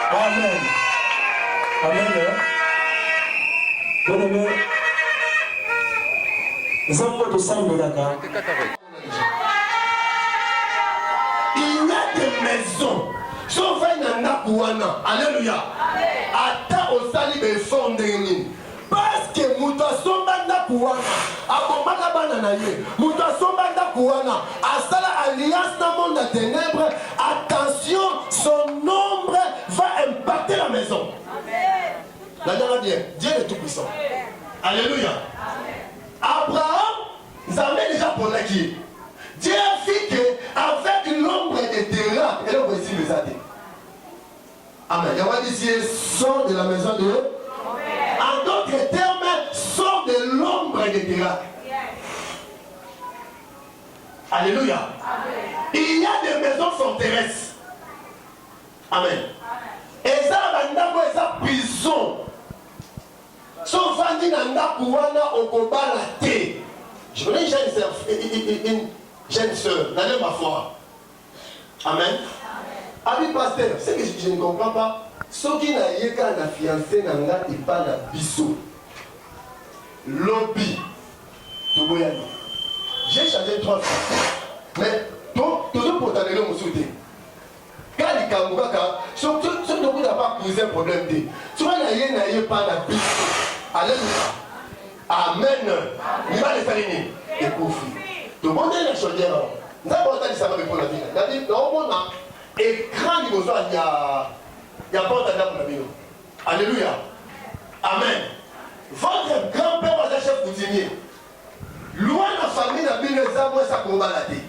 Amen. Amen. Bien-aimé, Zambo de Sambelaka. Il y a des maisons. Sauf un Nakouana. Alléluia. Ata osali be fondeni. Parce que Moutasomba Nakouana. Akomaka banana ye. Moutasomba Nakouana. Asala alliance dans le monde des ténèbres. Attention, son nombre va impacter la maison. La dernière bien. Dieu est tout puissant. Alléluia. Abraham, vous avez déjà parlé qui? Dieu a fait qu'avec l'ombre des terrains, et là voici les athées. Amen. Il y a dit sort de la maison de Dieu. En d'autres termes, sort de l'ombre des terrains. Alléluia. Il y a des maisons forteresses. Amen. Et ça, c'est une prison. Sauf que je connais une jeune soeur, la même ma foi. Amen. Ami pasteur, c'est que je ne comprends pas. Ce qui n'a pas de fiancé n'a pas de bisou. Lobby. J'ai changé 3 fois. Mais toujours pour t'amener mon soutien. Quand il y a un surtout si tu n'as pas posé un problème, tu vas n'aller pas de bisou. Alléluia. Amen. Il va les faire et pour tout le monde est la chaudière. Nous avons entendu ça pour la vie. C'est-à-dire, dans le monde, écran du besoin, il y a pas entendu pour la vie. Alléluia. Amen. Votre grand-père va être chef coutumier. Loin de la famille, la Bible les a ça pour balader.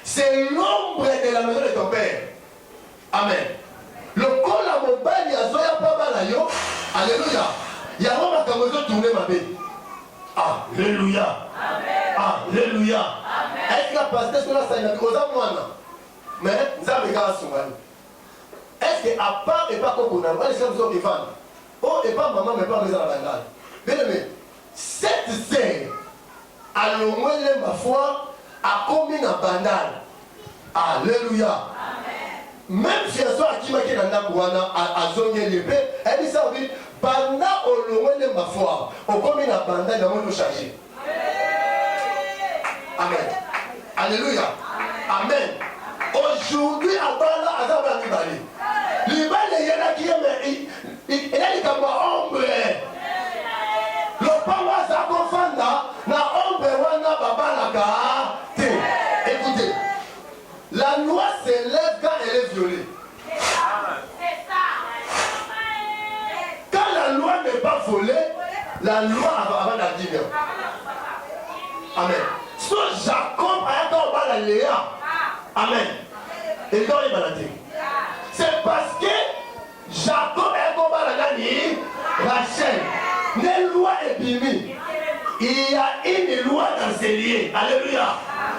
C'est l'ombre de la maison de ton père. Amen. Le col à mon bain, il y a Zoya Pabalayo. Alléluia. Il y a un homme qui a tourné ma vie. Alléluia. Alléluia. Est-ce que la pasteur sur la scène a dit aux amours? Mais nous avons les gars à est-ce qu'à part et pas comme on a, est-ce que vous avez des femmes? Oh, et pas maman, mais pas les gens à la bandale. Bien aimé, cette scène, à l'ombre de ma foi, a commis une bandale. Alléluia. Même si elle soit à qui m'a dit à Zonye Liebe, elle dit ça oui, pendant au loin de ma foi, au commis une bandale, nous allons nous charger. Amen. Alléluia. Amen. Aujourd'hui, à Bala, à Zaba Libali. Libali, il y en a qui aiment, il a dit comme ombre. Le pawa sa confanda, na ombre wana babalaka. Écoutez, la loi s'élève quand elle est violée. Quand la loi n'est pas volée, la loi avant la dire. Amen. So Jacob a été à Léa. Amen. Et quand il va la dire, c'est parce que Jacob est tombé à Rachel. Les lois est bimées. Il y a une loi dans ces liens. Alléluia.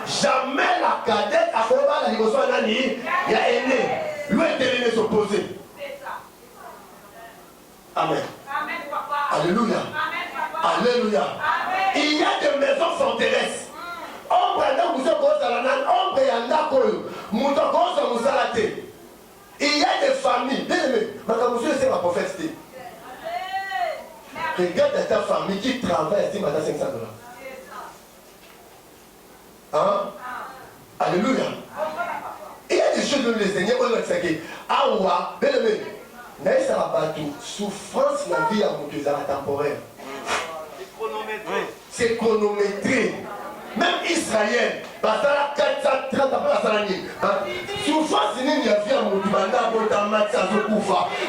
Jamais la cadette a fait la négociation d'Annie. Il y a aîné. Lui est devenu s'opposer. Amen. Alléluia. Alléluia. Il y a des maisons forteresses. Il y a des familles. Bien aimé, c'est ma prophète. Regarde ta famille qui travaille ici maintenant $500. Hein? Alléluia. Il y a des choses que le Seigneur dit. Awa, bien aimé, mais ça va pas tout. Souffrance, la vie à mon Dieu, temporaire. C'est chronométré. Même Israël, parce que 430 après la salanie, souffrance, il y a vie à mon Dieu,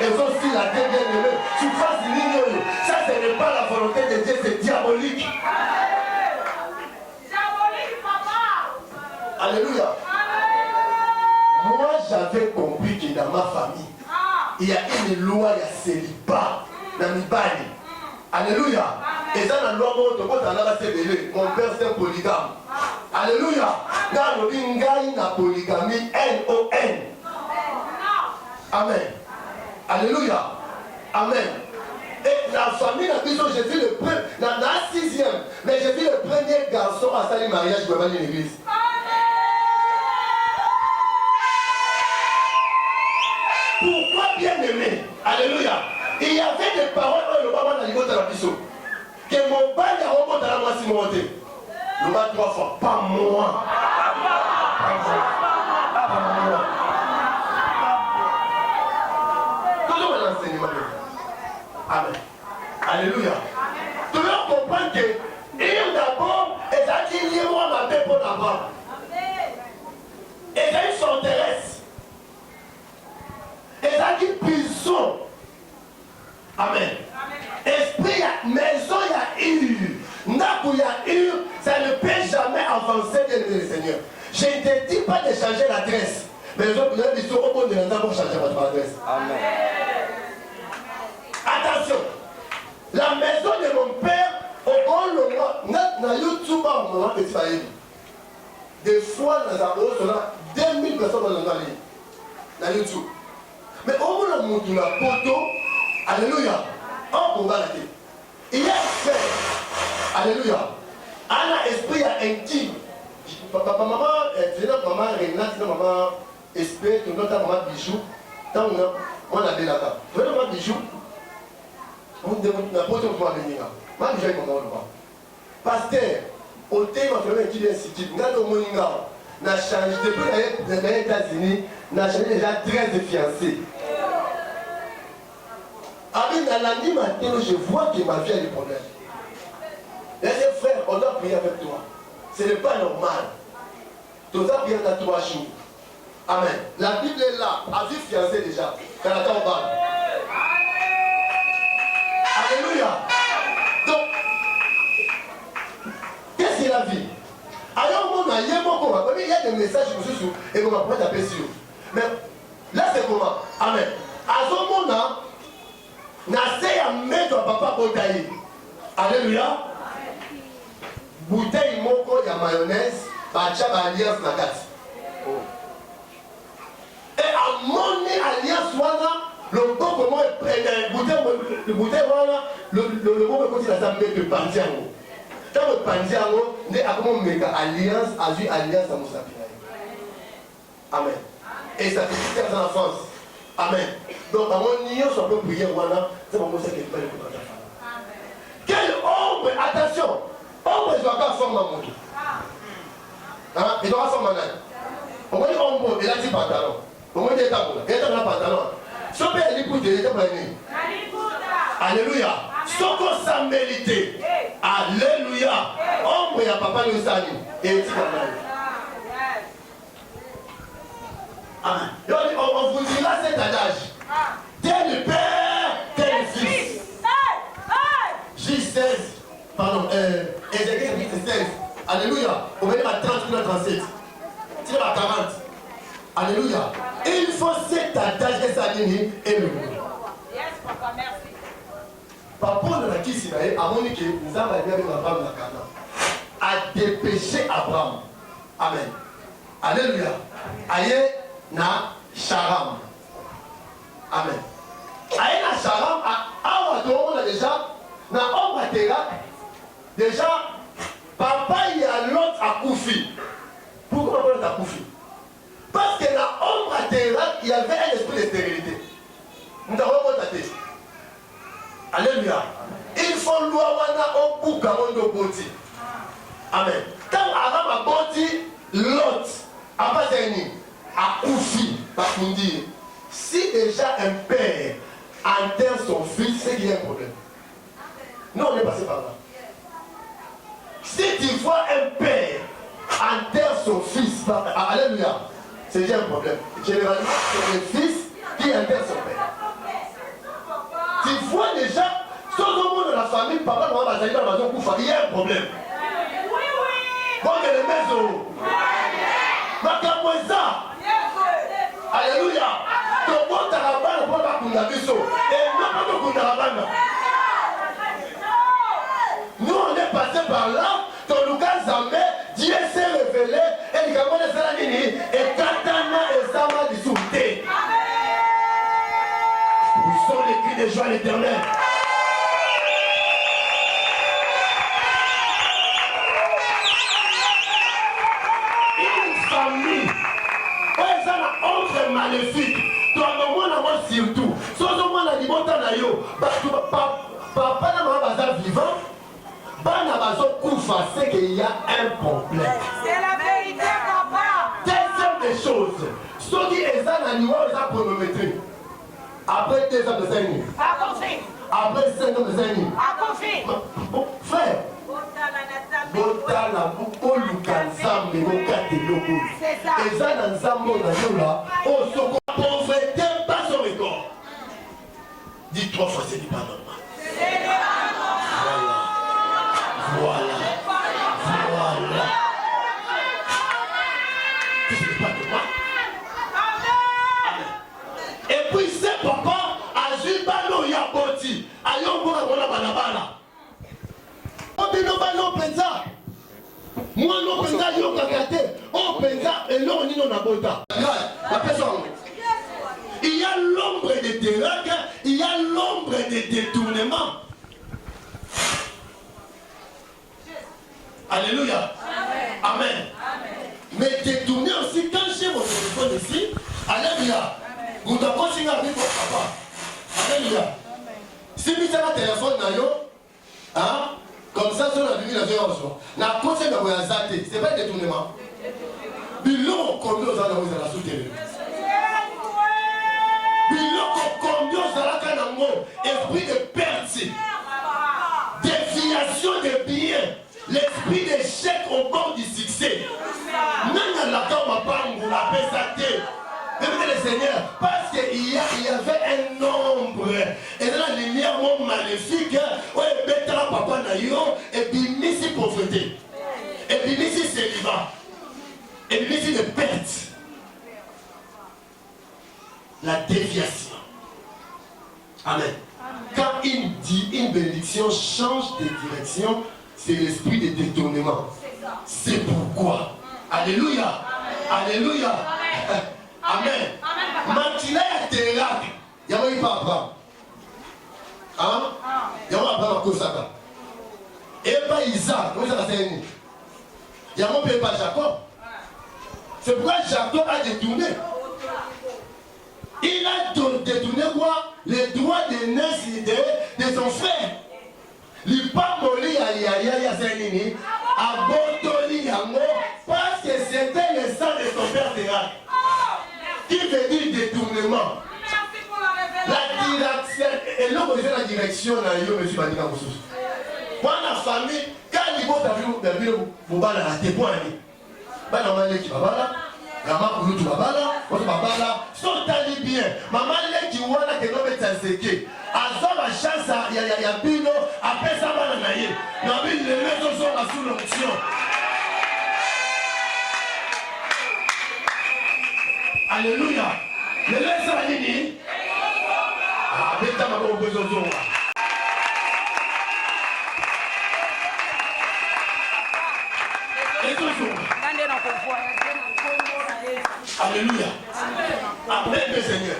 et aussi la dernière, souffrance, ça ce n'est pas la volonté de Dieu, c'est diabolique. Alléluia. Moi, j'avais compris que dans ma famille, il y a une loi, il y a célibat. na mibali. Alléluia. Et ça, dans le loi, mon père, c'est un polygame. Alléluia. Dans le bingaï, na polygamie, N-O-N. Amen. Alléluia. Amen. Et la famille, j'ai vu le premier, dans la 6e, mais j'ai vu le premier garçon à salir mariage devant une église. Pourquoi bien aimé? Alléluia. Il y avait des paroles où le papa n'a pas de la biseau. Que mon père a remonté à la moitié monté. Le bas 3 fois, pas moi. Pas moi. Toujours un enseignement. Amen. Alléluia. Tout le monde comprend que il d'abord, et ça dit lié moi ma paix pour d'abord. Et ça il s'intéresse. Et ça dit prison. Amen. Esprit, maison, il y a eu. Nakou, il y a eu. Ça ne peut jamais avancer, bien aimé le Seigneur. Je ne te dis pas de changer l'adresse. Mais les autres, ils sont au monde de l'entendre pour changer votre adresse. Amen. Attention. La maison de mon père, au grand moment, na YouTube, au moment de Israël. Des fois, dans la rose, on a 2000 personnes dans la ligne. Dans YouTube. Mais au moment où on a la photo, alléluia, on va la tête. Il y a fait, alléluia, un esprit intime. Papa, maman, maman, Renate, maman, esprit, notre maman bijou, tant on a bien là-bas. Maman bijou, on a posé pour venir. Maman bijou, on va pasteur, au thème, on a fait un petit institut, on a on a changé, depuis les États-Unis, on a changé déjà 13 fiancés. Avec la nuit matin, je vois que ma vie a des problèmes. Les frères, on doit prier avec toi. Ce n'est pas normal. Tu dois prier dans 3 jours. Amen. La Bible est là, à vie fiancée déjà. Quand la temps parle. Alléluia. Donc, qu'est-ce qu'il a vu? Alors, il y a des messages et on va prendre taper sur. Mais là, c'est comment? Amen. À ce moment-là, Nassé à mettre papa bouteille. Alléluia. Bouteille moko ya mayonnaise, bacha alliance na kati. Et à mon alliance wana, le bon comment le bouteille wana, le bon côté la sambe de pandiango. Tant le pandiango, ne a comment méga alliance, a vu alliance à Moussapina. Amen. Et ça fait 15 ans en France. Amen. Donc, à mon niveau, on peut prier, voilà, c'est mon conseil qui est pas le coup. Quel ombre, attention, ombre, il doit pas former mon dos. Hein? Il doit pas former un âne. Au moins, ombre, il a dit pantalon. Au moins, il a dit pantalon. Si on peut aller pour dire, il a dit alléluia. Sauf qu'on s'en mérite. Alléluia. Ombre, il y a papa le sani. Et il dit amen. On vous dira cet adage. Tel père, tel fils. J16, pardon, Ézéchiel 16. Alléluia. On va dire à 30 ou à 37. C'est à 40. Alléluia. Il faut cet adage et sa ligne et le monde. Yes, papa, merci. Papa, on a qui s'y va, à mon équipe, nous avons bien avec Abraham la Cana. À dépêcher Abraham. Amen. Alléluia. Aïe. Na Sharam. Amen. Aïe na Sharam, on a déjà, na Omra Terak, déjà, papa il y a l'autre à Koufi. Pourquoi on a à Koufi? Parce que na Omra Terak, il y avait un esprit de stérilité. Nous avons constaté. Alléluia. Il faut l'ouawana au bouka mondo boti. Amen. Quand Aram a boti, l'autre, à pas à Koufi, parce qu'on dit, si déjà un père enterre son fils, c'est qu'il y a un problème. Nous, on est passé par là. Si tu vois un père enterre son fils, alléluia, c'est déjà un problème. Généralement, c'est le fils qui enterre son père. Tu vois déjà, tout le monde de la famille, papa, maman, va salir dans la maison Koufa, il y a un problème. Oui, oui. Bon, il y a les maisons. Alléluia. Bana bazo koufa, c'est qu'il y a un problème. C'est la vérité, papa. Deuxième des choses, ceux qui sont dans niveau de la chronométrie, après 2 ans de Seigneur, après 5 ans de Seigneur, frère, botala oluka nzambe mokateloko eza na nzambe oyo nayola oyo soko pauvreté pas son record. Dis 3 fois, ce n'est pas normal. Voilà. Ce n'est pas normal. Et puis c'est papa azibalo ya boti ayomboka kona balabala. Obino balo penza. Moi non penza yo kakate. O penza eloko nino na bota. La personne. Il y a l'ombre des terrains, il y a l'ombre des détournements. Alléluia. Amen. Mais détourner aussi, quand j'ai mon téléphone ici, alléluia. Vous devez continuer à vivre votre papa. Alléluia. Si vous avez un téléphone, hein, comme ça, sur la vie, la vie, la conseil de vous azate, c'est pas un détournement. Ils l'ont conduit aux endroits où ils ont la soutenue. Esprit de perte, déviation de biens, l'esprit d'échec au bord du succès. Même la la pesate. Le Seigneur, parce qu'il y avait un nombre, et dans la lumière maléfique, papa et puis ici pauvreté, et puis ici célibat, et puis ici de perte. La déviation. Amen. Quand une bénédiction change de direction, c'est l'esprit de détournement. C'est pourquoi. Alléluia. Alléluia. Amen. Maintenant, il y a il y a eu papa. Hein? Il y a eu papa Kosaka. Et pas Isaac. Il y a eu pas Jacob. C'est pourquoi Jacob a détourné. Il a détourné quoi? Les droits de naissance de son frère. Il pas moli à Zénini, à Botoli Yango, parce que c'était le sang de son père Terra. Qui veut dire détournement? La direction, et l'homme est la direction, monsieur Badika Moussous. Pour la famille, quand il va vu vous la témoigner. Bah, normalement, qui va là. Maman Koulou tu babala, votre babala, sont allés bien. Maman qui wana que l'homme est azzéqué. Azor la chance, il y a bino, après ça va la naïe. Non, mais les maisons sont sous l'onction. Alléluia. Les maisons sont nini. Ah, bêta ma bonne besoin. Et toujours. Alléluia. Amen, mes Seigneur.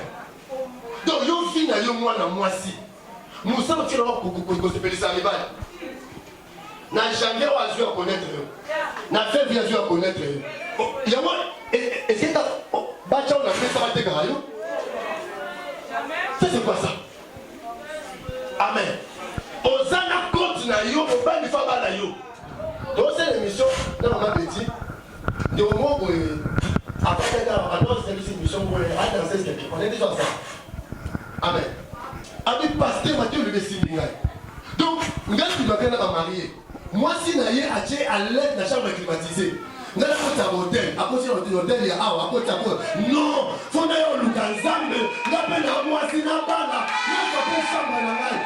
Donc, yo fin na yo moi na moi si. Nous sommes qui l'on se peut ça rival. Na jamais oiseau à connaître. Na fait bien à connaître. Il y a moi est-ce que bacha on a fait ça à te garayo? Ça c'est quoi ça? Amen. Osana compte na yo, au bas du faba na yo. Donc c'est l'émission dans ma petit. De au moins après, c'est une mission pour danser ce qu'on est déjà ensemble. Amen. Avec pasteur Mathieu le Messie. Donc, nous avons marié. Moi, si nous avons acheté à l'aide de la chambre climatisée, nous avons fait un hôtel. À cause de l'hôtel, il y a un hôtel. Non, il faut que nous ayons le ensemble. Nous avons moi, si nous avons là. Nous avons fait chambre à la main.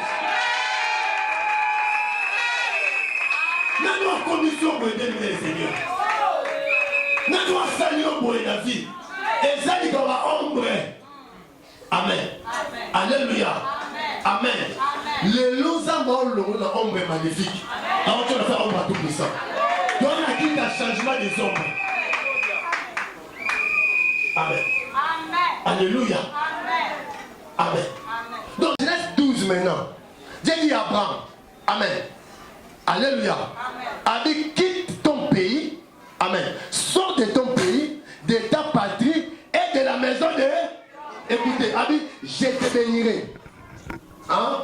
Nous avons condition pour aider le Seigneur. Nous devons saluer pour la vie. Et ça, il y a ombre. Amen. Alléluia. Amen. Les losa morts ont ombre magnifique. Alors tu vas faire ombre à tout puissant. Donc on a dit un changement des ombres. Amen. Alléluia. Amen. Donc Genèse 12 maintenant. Dieu dit à Abraham. Amen. Alléluia. Avec quitte ton pays. Amen. Sors de ton pays, de ta patrie et de la maison de... Écoutez, Abi, je te bénirai. Hein?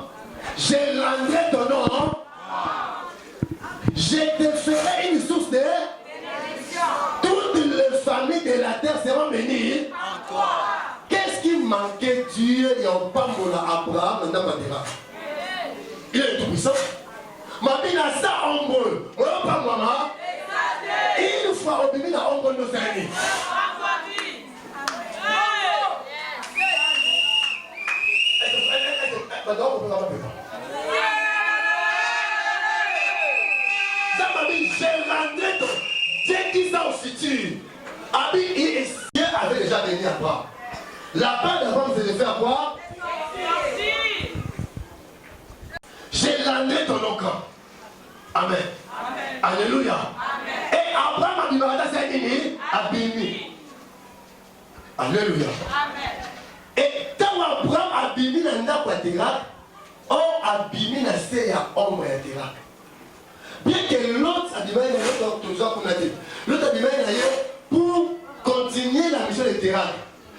Je rendrai ton nom. battra. Il est tout puissant. Ma vie n'a ça ombre. Moi, pas moi. Une fois au bébé, la ombre nous a. Dieu qui s'en situe. Dieu avait déjà béni à Abraham. La part d'Abraham, c'est de faire quoi? J'ai landé ton nom. Amen. Alléluia. Amen. Et Abraham a dit, a béni. Alléluia. Amen. Et quand Abraham a béni dans la terre, on a béni dans la ombre de la terre. Bien que l'autre a dit, l'autre a dit, pour continuer la mission de terrain.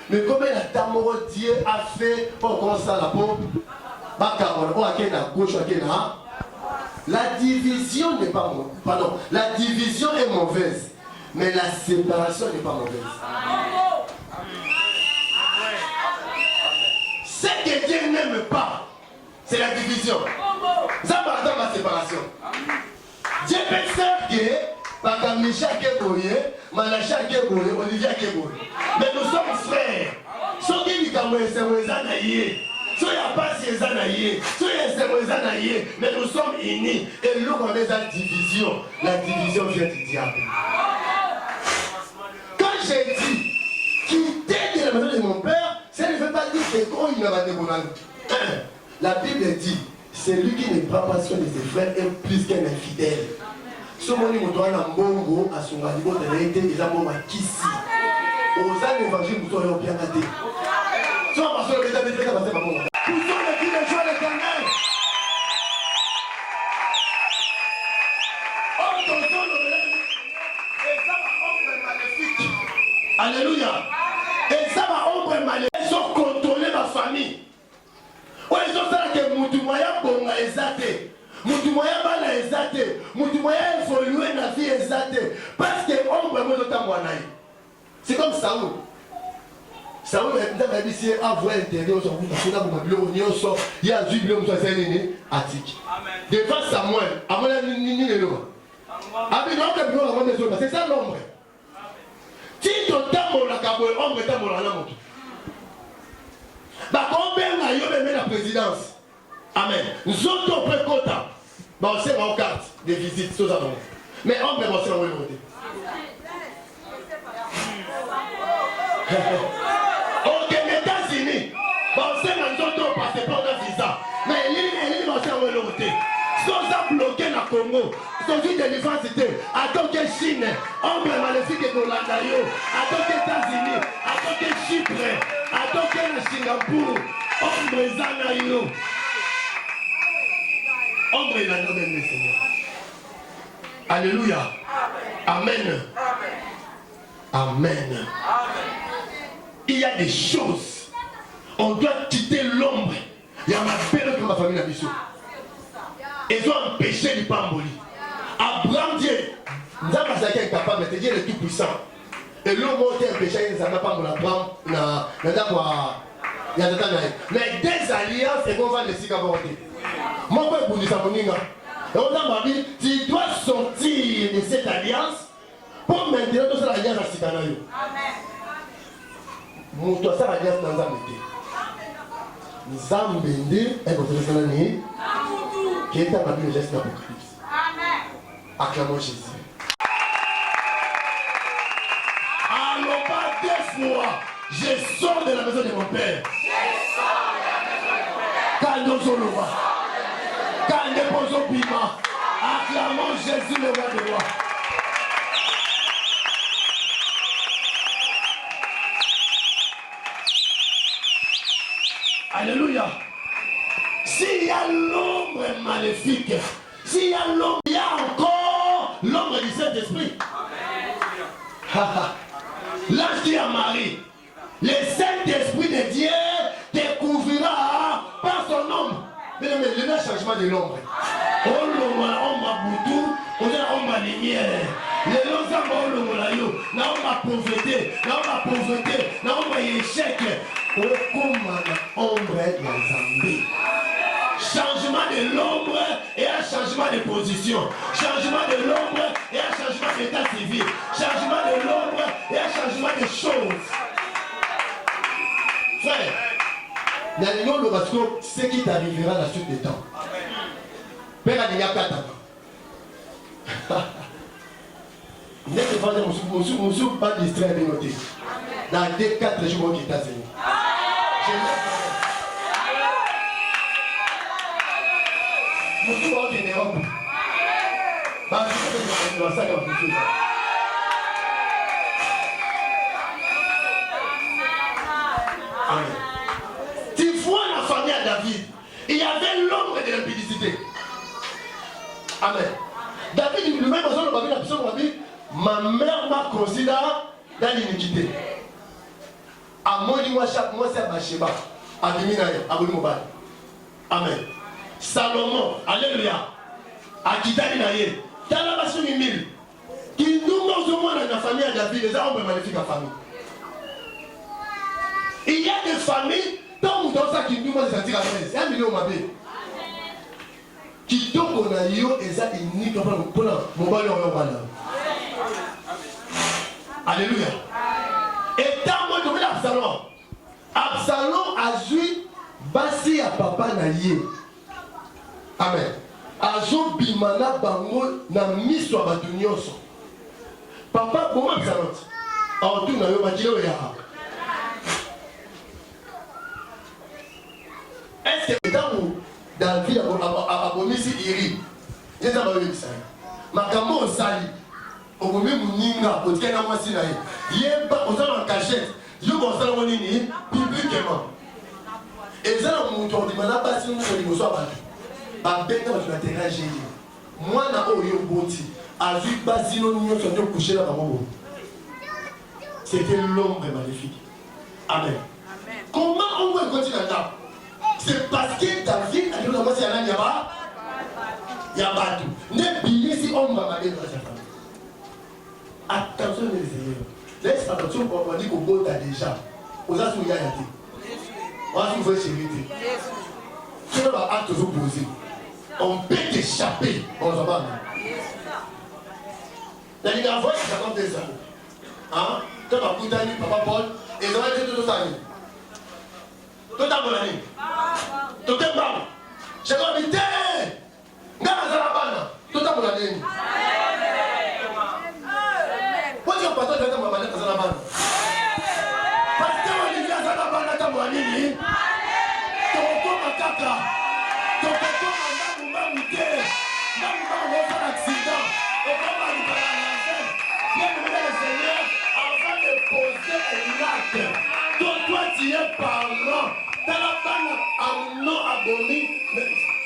Mais comme Dieu a fait pour commencer la peau, la division n'est pas mauvaise. Pardon, la division est mauvaise, mais la séparation n'est pas mauvaise. Ce que Dieu n'aime pas, c'est la division. Ça va dans la séparation. Dieu peut faire que par Michel Keboye, Malacha Keboye, Olivier Keboye. Mais nous sommes frères. Ceux qui disent que c'est Wezanaïe, ceux qui n'ont pas Wezanaïe, ceux qui sont Wezanaïe, mais nous sommes unis. Et nous, on est la division. La division vient du diable. Quand j'ai dit quitter de la maison de mon père, ça ne veut pas dire que quand il n'a pas de bon ami. La Bible dit, celui qui ne prend pas soin de ses frères est plus qu'un infidèle. Ce moment où on a mbongo à son niveau de l'été, ils ont mon kisi. Aux l'évangile, nous sommes bien gâtés. Si on passe le bétail, c'est pas bon. Nous sommes les filles de joie de l'éternel. Oh, ton son, et ça va ombre maléfique. Alléluia. Et ça va ombre maléfique. Ils ont contrôlé ma famille. Ouais, ils ont ça que Moutoumaya Bonga exaté. Moutoumaya Bala exaté. Moutoumaya évolué dans la vie exaté. Parce que ombre moi de c'est comme Saoul. Saoul a dit à voir intérieur il y a du bleu attique. Devant Samuel, à mon avis, c'est ça l'ombre. Si tu as la cabo, ombre est à mon amour. Bah, combien de la présidence? Amen. Nous autres précota. Bah, on sait en carte des visites, tout ça. Mais ombre est aussi en volonté. Ok, les États-Unis, on sait que nous autres passeport de visa. Mais ils vont se reloter. Si on a bloqué le Congo, si on a dit délivrance, à tant que Chine, ombre maléfique de l'Andayo, à tant que États-Unis, à tant que Chypre, à tant que Singapour, ombre Zanayo. Ombre est la nouvelle du Seigneur. Alléluia. Amen. Amen. Il y a des choses. On doit quitter l'ombre. Il y a ma père que ma famille a vu. Ils ont empêché du pamboli. Abraham dit, nous avons est capable de dire le tout puissant. Et l'homme a empêché, il n'a pas Abraham. Mais des alliances, et on va les sigaborder. Moi, je vais vous dire ça. Tu dois sortir de cette alliance pour maintenir toute l'alliance à Sikanayo. Amen. Moto sa alliance dans Zambé. Zambé est votre salami qui est à le geste d'Apocalypse. Amen. Acclamons Jésus. Allons pas des fois. Je sors de la maison de mon père. Je sors de la maison de mon père. Quand nous allons voir. Quand nous posons piment. Acclamons Jésus le roi de roi. Alléluia. S'il y a l'ombre maléfique, s'il y a l'ombre, il y a encore l'ombre du Saint-Esprit. L'ange dit à Marie, le Saint-Esprit de Dieu découvrira par son ombre. Mais il y a un changement de l'ombre. On a boutou, on a lumière. Les gens ont la pauvreté, on a échec. Comme ombre de Zambé. Changement de l'ombre et un changement de position. Changement de l'ombre et un changement d'état civil. Changement de l'ombre et un changement de choses. Frère, ce qui t'arrivera à la suite des temps. Père a déjà 4 ans. Monsieur, pas distrait de noter. Dans les 4 jours qui t'a tenu. Monsieur, on est en Europe. Tu vois la famille à David, il y avait l'ombre de l'impudicité. Amen. David lui-même, ma mère m'a considéré dans l'iniquité. À moi, chaque mois, c'est à Bathsheba. À Diminaï, à Boulimoubal. Amen. Salomon, alléluia. À Kitaninaïe. Talabasou Mimil. Qui nous mange au moins dans la famille à David, les hommes magnifiques à famille. Il y a des familles, tant ou dans ça qui nous mange à dire à c'est 1 million mabé. Qui donc on a eu et ça unique pour mon ballon en ballon. Alléluia. Et tant moi de Absalom. Absalom a joué basé à papa naïe. Amen. Azo bimana bango na miso abatunyoso. Papa comment Absalom? En tout na yo batilo ya. Est-ce que dans David a abomisi iri? Je sais pas le ça. Makambo osali. Obomi muninga otikena mwasi na ye. Yeba osala en cachette. Yo osala monini publiquement. Et ça mon tour di mana basi no so liboso abatu. Ba benga ba na terrain génie. Mwana oyo boti azu basi no nyonso ndio coucher na bango. C'était l'ombre maléfique. Amen. Comment on va continuer là? C'est parce que David a dit que c'est un yaba. Yaba tout. Ne billet si on va aller dans sa famille. Attention les seigneurs. Laisse attention pour on dit qu'au beau t'as déjà. Aux asous il y a été. On va s'ouvrir chez lui. Tu vas acte opposé. On peut t'échapper. On s'en va. La ligne à voix, c'est 52 ans. Hein? Tu vas coûter papa Paul et ça va être tout ça. Tout à mon ami. Tout est mal. J'ai invité. Gazalabana. Tout à mon ami. Pourquoi tu pas toi dans ma manette Gazalabana? Parce que Olivier Gazalabana dans mon ami. Ton corps ma caca. Ton corps ma mamouté. Mamouté va faire accident. Ton corps ma libération. Bien aimé le Seigneur, avant de poser un acte. Toi tu es parlant. Talabana Amnon abomi,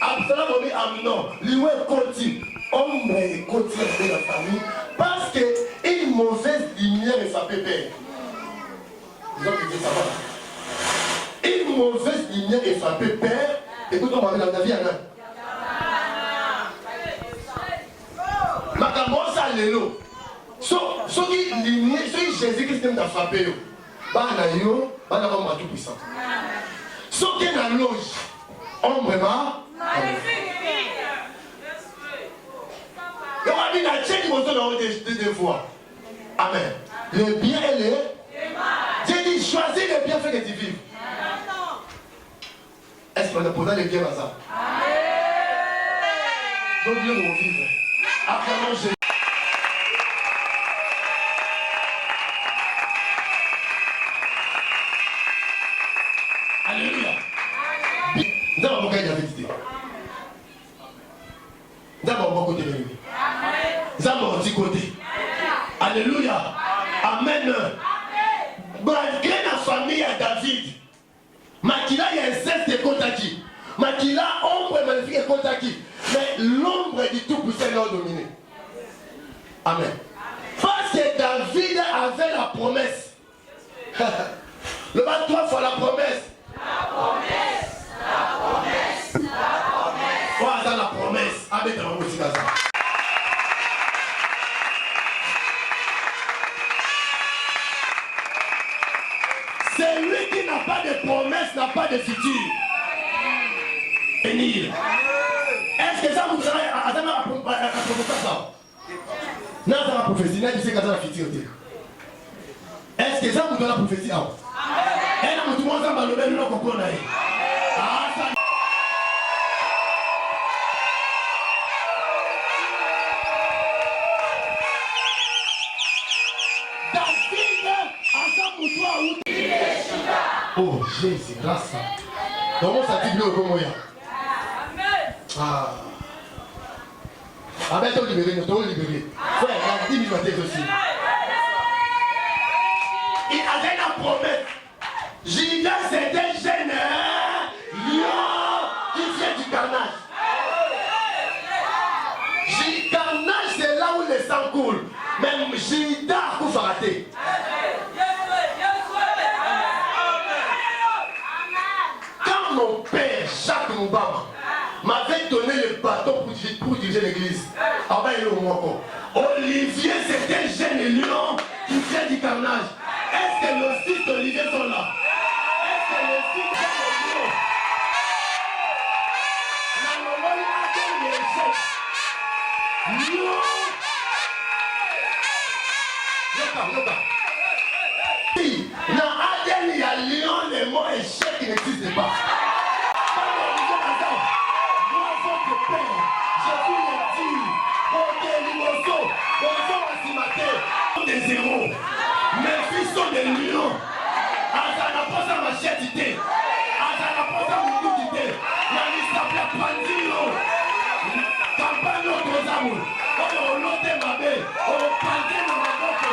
Absalom abomi Amnon, lui continue, ombre et continue de la famille, parce que une mauvaise lumière est sa pépère. Ils ont dit ça va. Une mauvaise lumière est sa pépère, écoute on va avec la vie à l'un. Makamosa lelo, ce qui lumière, ce qui Jésus-Christ t'a frappé, bana yo, bana va tout puissant. Ce qui est dans l'auge, ombre il va dire la tchèque qui monte dans deux fois. Amen. Le bien et le mal. J'ai dit choisis le bien fait que tu vives. Est-ce qu'on a posé le bien à ça? Donc Dieu nous vivre. Après manger. Alléluia. Nous avons beaucoup de vérité. Nous avons beaucoup de vérité. Nous avons un petit côté. Alléluia. Amen. Malgré la famille à David, Makila il y a un cesse contre qui. Makila ombre magnifique contre qui. Mais l'ombre du Tout-Puissant l'a dominé. Amen. Parce que David avait la promesse. Le 23 fois la promesse. La promesse, la promesse, la promesse. Voilà la promesse. Avec la musique à ça. Celui qui n'a pas de promesse n'a pas de futur. venir. Est-ce que ça vous sera à la provocation? Non, ça va prophétie, n'a dit que ça va futur. Est-ce que ça vous donne la prophétie? Et là, tout le monde va le même nom qu'on a. Ah, ça. Oh Jésus, grâce. Comment ça dit le comment ya? Ah. Ah ben t'es libéré, nous t'es libéré. Frère, il y a 10 000 matins aussi. Il avait la promesse. Judas c'était jeune lion qui vient du carnage. Carnage c'est là où le sang coule. Même Judas a raté. Mon père Jacques Moubama m'avait donné le bâton pour diriger l'église. Ah ben il est au Moko. Olivier c'était jeune lion qui vient du carnage. Est-ce que le fils d'Olivier sont là? Est-ce que le fils de lion? La Mongoli a quel échec? Lion. Yoka. Si, dans ADN il y a lion, le mot échec qui n'existe pas. Des zéros, mes fils sont des lions. Azana posa machette, Azana posa moutoute, Nanisa pia pandilo, campagne au Tozamu, on lote mabe, on pandé dans ma boque.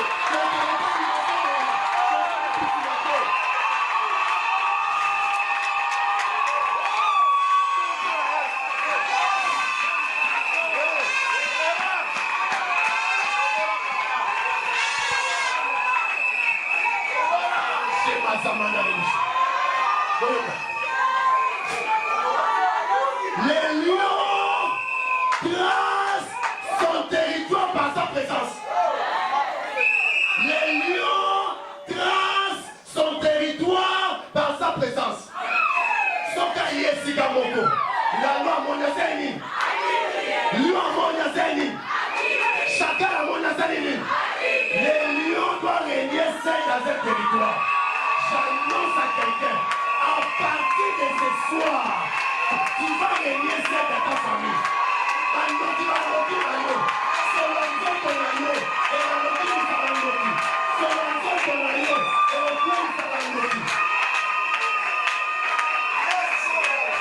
Les lions tracent son territoire par sa présence. Les lions tracent son territoire par sa présence. Soka yesika moko. La loi monazeni. Loi monazeni. Chacun la monazeni. Les lions doivent régner seuls dans un territoire. J'annonce à quelqu'un, à partir de ce soir, tu vas régner seul dans ta famille. Alors tu vas remplir l'agneau. C'est l'enfant ton agneau. Et l'enfant tu vas remplir. C'est l'enfant ton agneau. Et l'enfant tu vas remplir.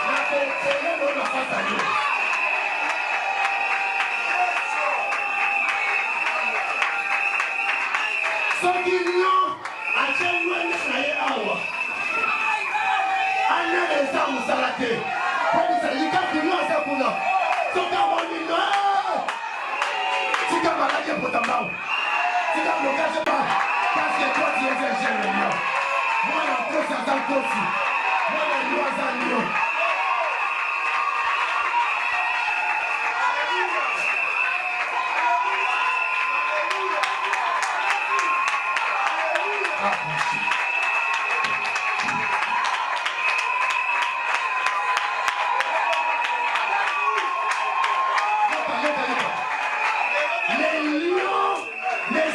La contrôlée de la face à Dieu. Ce qui lion, à chaque fois, Anna Musalate. When is a lika kuno asakuna. Soka monino. Tika malaki potambao. Tika blokaje ba. Parce que toi tu es un jeune lion. Moi la cause à ta cause. Moi la loi à lion.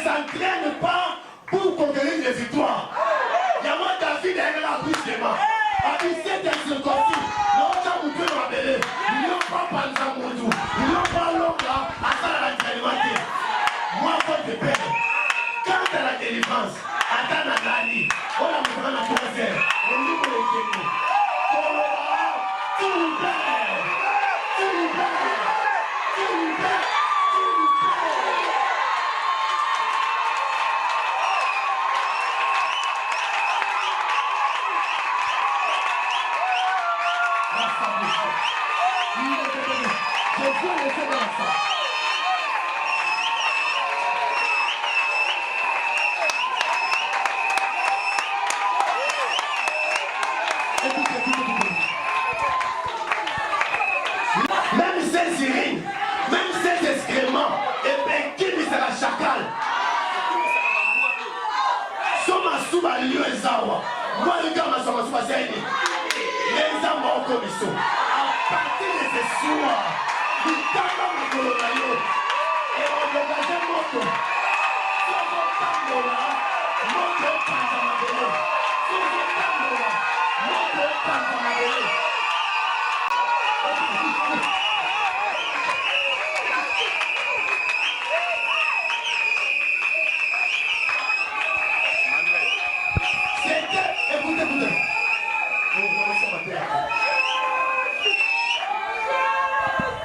S'entraîne pas pour conquérir les victoires. Il y a moi David et la bouche de moi. Avec cette circoncis, l'autre a bouclé dans la belle. Ils n'ont pas pensé à mon tour. Ils n'ont pas l'homme là à ça l'entraînement. Moi, faut te perdre. Quand t'as la délivrance, attends la gani. On a montré la troisième. On dit pour les génies. Tout le père. Tout le père. Tout le père. Même ces urines, même ces excréments, et bien qui est la chacal. Soma suba liyo ezawa. Moi le gars ma soma suba zaini. Les amba au commission. partir de ce soir, du temps de Colonayo, et on dégage notre.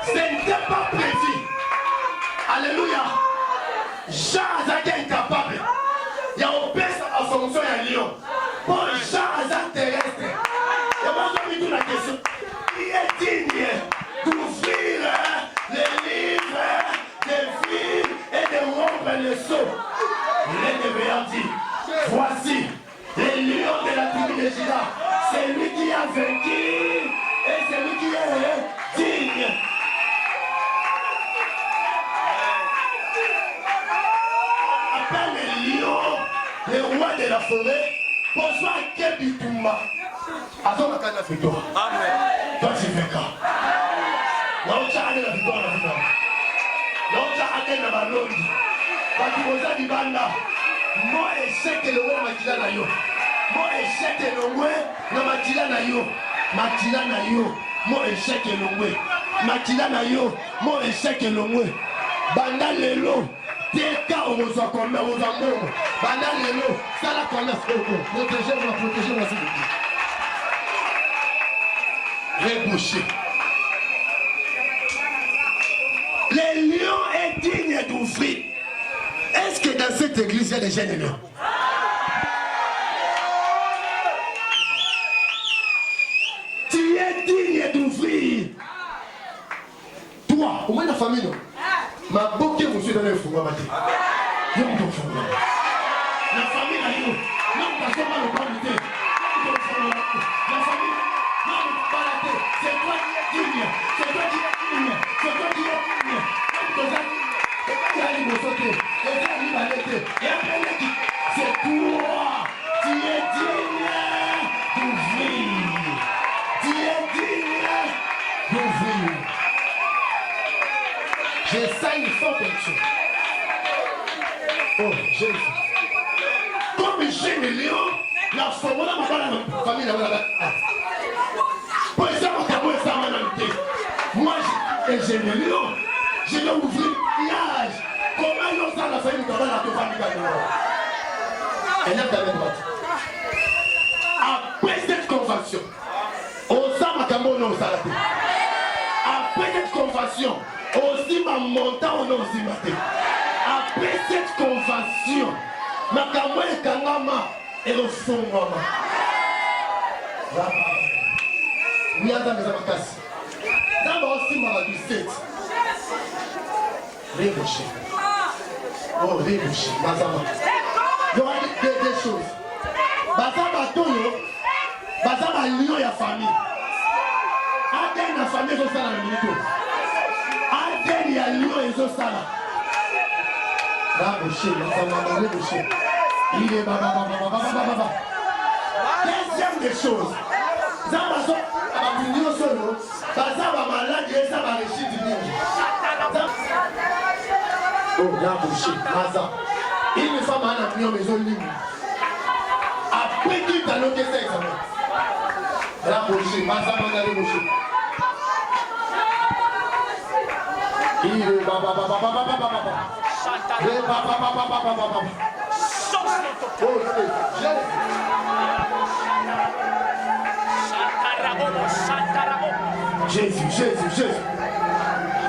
C'était pas prévu. Alléluia. Jean Azak est incapable. Il y a une baisse en fonction à Lyon. Pour Jean Azak terrestre. Et moi, je me dis la question. Il est digne d'ouvrir les livres, des filles et de rompre les seaux. Il est devenu dit, voici les lions de la tribu de Juda. C'est lui qui a vaincu et c'est lui qui est digne. Appelle les lions, les rois de la forêt, pour soi quel du Toumba. Attends, ma canne à victoire. Amen. Toi, tu fais quoi? Là où tu as allé la victoire, la victoire. Là où tu as allé la ballon. Quand tu vas à Libanda, moi, échec et le roi Matila na yo. Moi, échec et le roi Matila na yo. Matila na yo. Moi, échec et le roi. Matila na yo. Moi, échec et le roi. Banda lelo. Teka omozo akombe omozo amongo. Banda lelo. Ça la connaisse. Protégez-moi, protégez-moi s'il vous plaît. Les bouchers. Les lions est digne d'ouvrir. Est-ce que dans cette église il y a des jeunes lions? Tu es digne d'ouvrir. Toi, au moins la famille, non? Ma bouquet, monsieur, dans le fou, ma mati. La famille, là, non, parce qu'on va le qualité. La famille, non, pas la tête. C'est toi qui es digne. C'est toi qui es digne. C'est toi qui es digne. Comme ça, c'est toi qui as dit, sauter. C'est toi, tu es digne d'ouvrir. Tu es digne d'ouvrir. J'ai ça une forte chose. Oh, Jésus. Comme j'ai le lion, la famille, la famille, moi, j'ai le lion, je vais ouvrir l'âge. Comment ils ont ça la famille de la famille? Elle est dans la droite. Après cette convention, après cette convention, aussi ma montant on a aussi maté. Après cette convention, ma camo est kangama et le fond mama. Oui, à la maison, d'abord aussi ma du 7. Réfléchis. Oh, réfléchis, Bazama. Il y aura des choses. Bazama Toyo, Bazama Lyon et la famille. Aden la famille, ils ont ça dans le minute. Aden et Lyon, ils ont ça là. Réfléchis, Bazama, réfléchis. Il est baba. Deuxième des choses. Zamazo, Abinio Solo, Bazama malade et ça va réussir du monde. Oh, la bouche, Maza. Une femme a un avion maison libre. Après qu'il t'a noté cet examen. La bouche, Maza, Maza, la bouche. Il est baba. Oh, Jésus.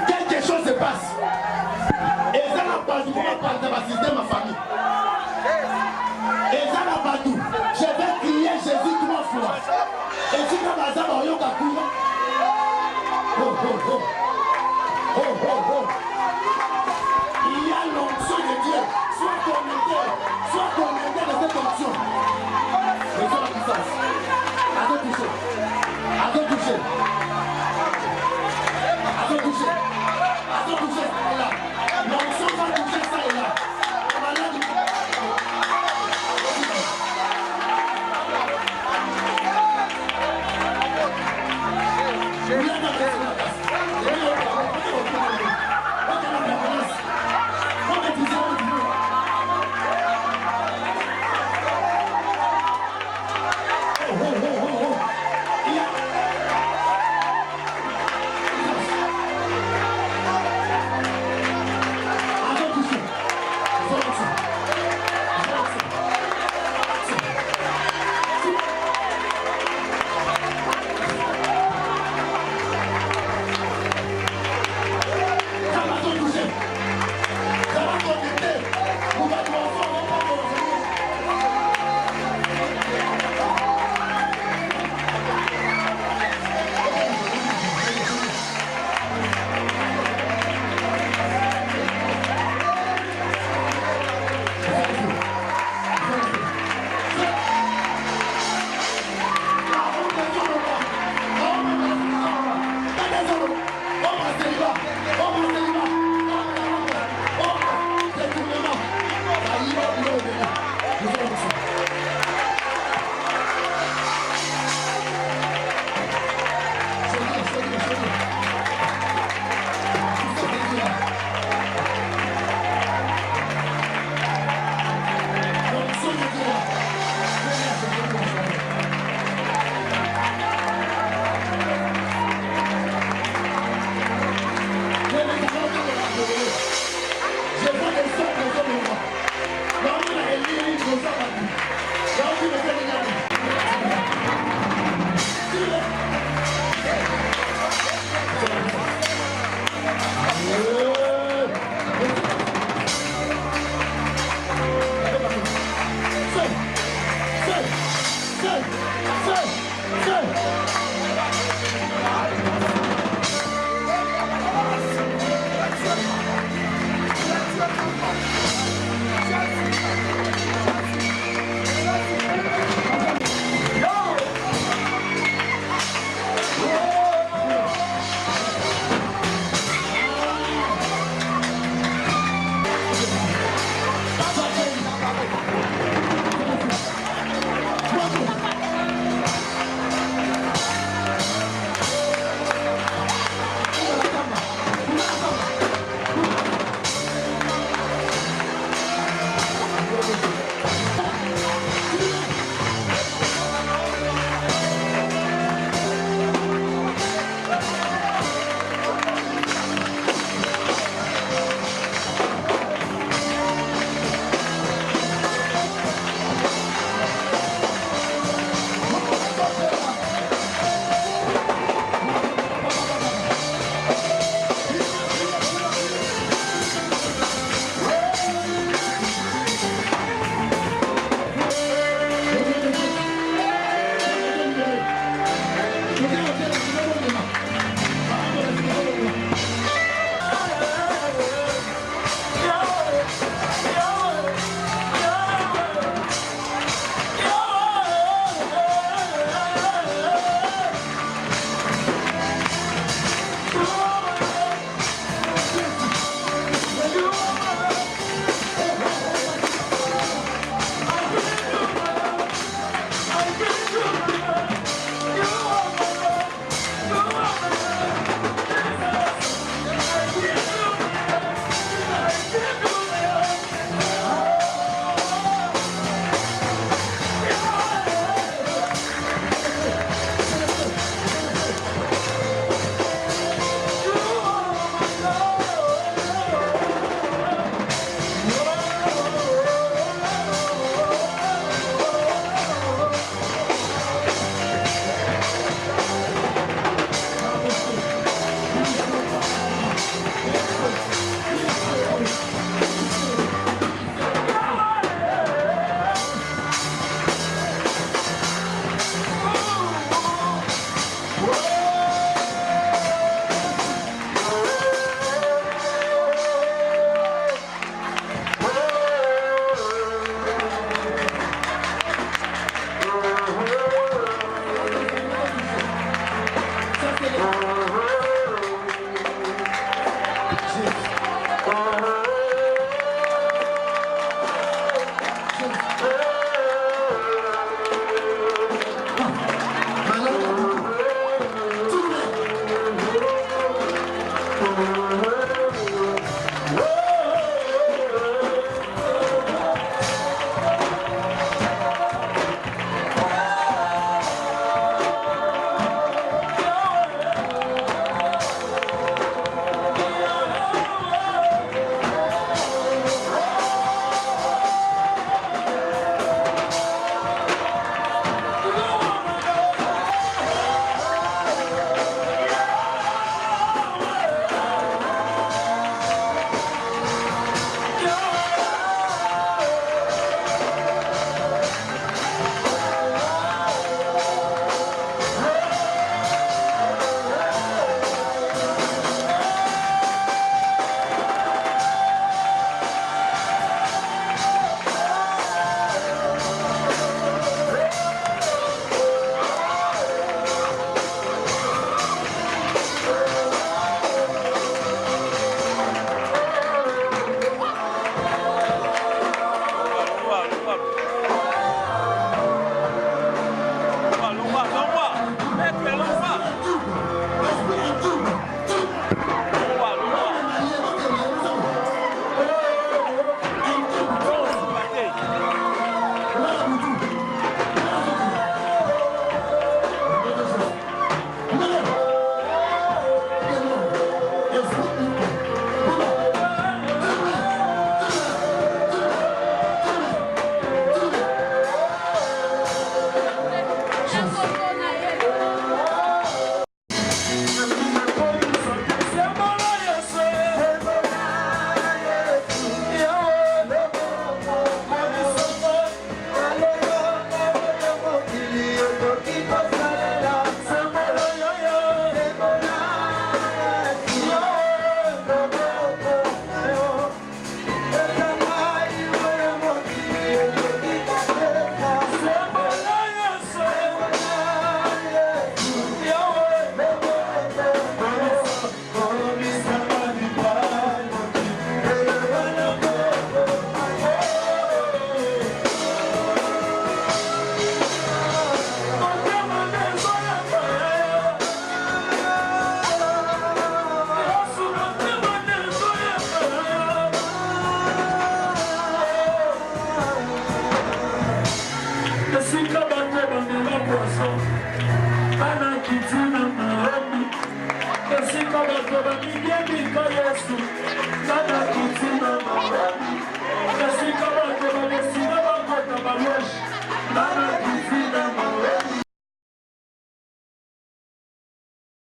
Quelque chose se passe. Et ça n'a pas tout, comment parler ma système, ma famille. Et ça n'a pas tout. Je vais crier Jésus 3 fois. Et si comme ça, on y a il y a l'onction de Dieu. Soit connecté dans cette onction. Et ça la puissance. À te toucher. Là. L'onction va toucher ça et là. Ana kitina maombi, kesika watu wa Yesu.